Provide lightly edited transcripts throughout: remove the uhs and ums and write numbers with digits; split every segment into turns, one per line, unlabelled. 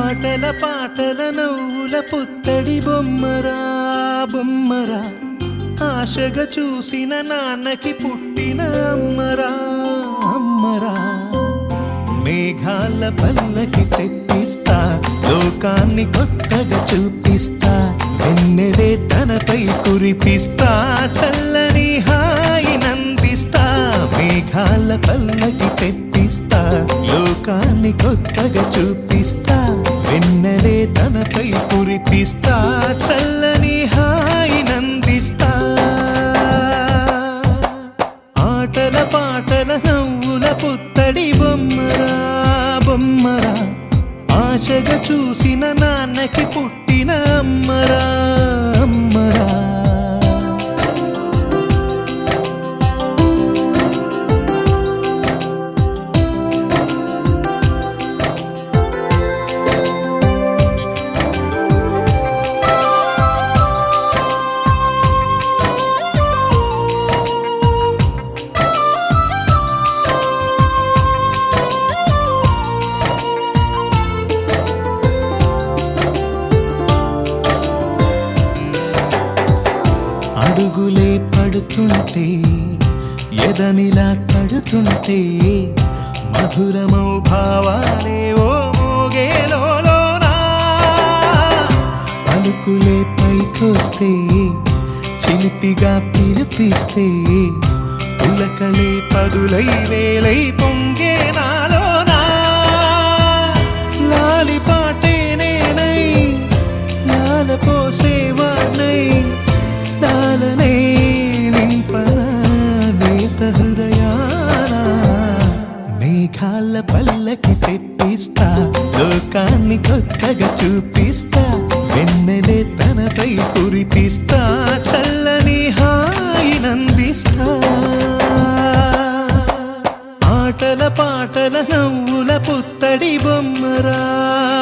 ఆటల పాటల నవ్వుల పుత్తడి బొమ్మరా బొమ్మరా, ఆశగా చూసిన నాన్నకి పుట్టిన అమ్మరా అమ్మరా. మేఘాల పల్లకి తెప్పిస్తా, లోకాన్ని కొత్తగా చూపిస్తా, వెన్నెలే తనపై కురిపిస్తా, చల్లని హాయినందిస్తా. మేఘాల పల్లకి తెప్పిస్తా, లోకాన్ని కొత్తగా చూపిస్తా, వెన్నెలే తనపై కురిపిస్తా, చల్లని హాయినందిస్తా. ఆటల పాటల నవ్వుల పుత్తడి బొమ్మరా బొమ్మరా, ఆశగా చూసిన నాన్నకి పుట్టిన అమ్మరా అమ్మరా. అడుగులే పడుతుంటే ఎదనిలా తడుతుంటే, మధురమౌ భావాలే ఓ మోగేలోనా. పలుకులే పైకొస్తే చిలిపిగా పిలిపిస్తే, పులకలే పదులై వేలై పొంగే నాలోనా. లాలి పాటే నేనై లాల పోసేవాణ్ణై, లాలనే నింపన నేత హృదయాన. మేఘాల పల్లకి తెప్పిస్తా, లోకాన్ని కొత్తగా చూపిస్తా, వెన్నెలే తనపై కురిపిస్తా, చల్లని హాయినందిస్తా. ఆటల పాటల నవ్వుల పుత్తడి బొమ్మరా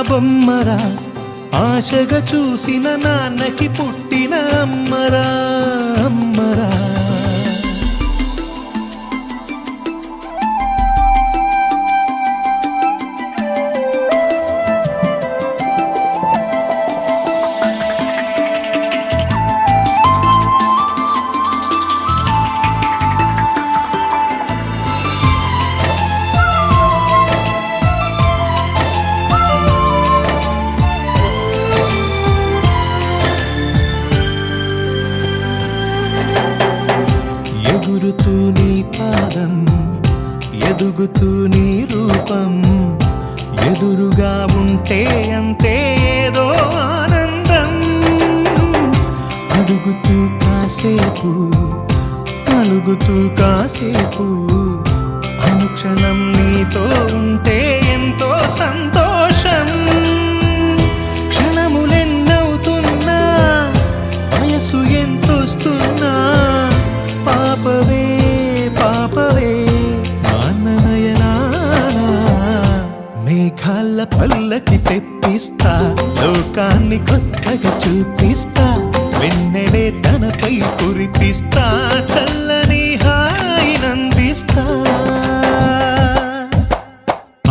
బొమ్మరా, ఆశగా చూసిన నాన్నకి పుట్టిన అమ్మరా అమ్మరా. ఎగురుతూ నీ పాదం, ఎదుగుతూ నీ రూపం, ఎదురుగా ఉంటే అంతే ఏదో ఆనందం. అడుగుతూ కాసేపు, అలుగుతూ కాసేపు, అనుక్షణం నీతో ఉంటే ఎంతో సంతోషం. క్షణములెన్నవుతున్నా, వయసు ఎంతొస్తున్నా, పాపవే పాపవే నాన్ననయనానా. మేఘాల పల్లకి తెప్పిస్తా, లోకాన్ని కొత్తగా చూపిస్తా, వెన్నెలే తనపై కురిపిస్తా, చల్లని హాయినందిస్తా.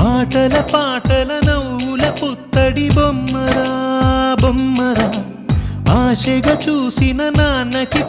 ఆటల పాటల నవ్వుల పుత్తడి బొమ్మరా బొమ్మరా, ఆశగా చూసిన నాన్నకి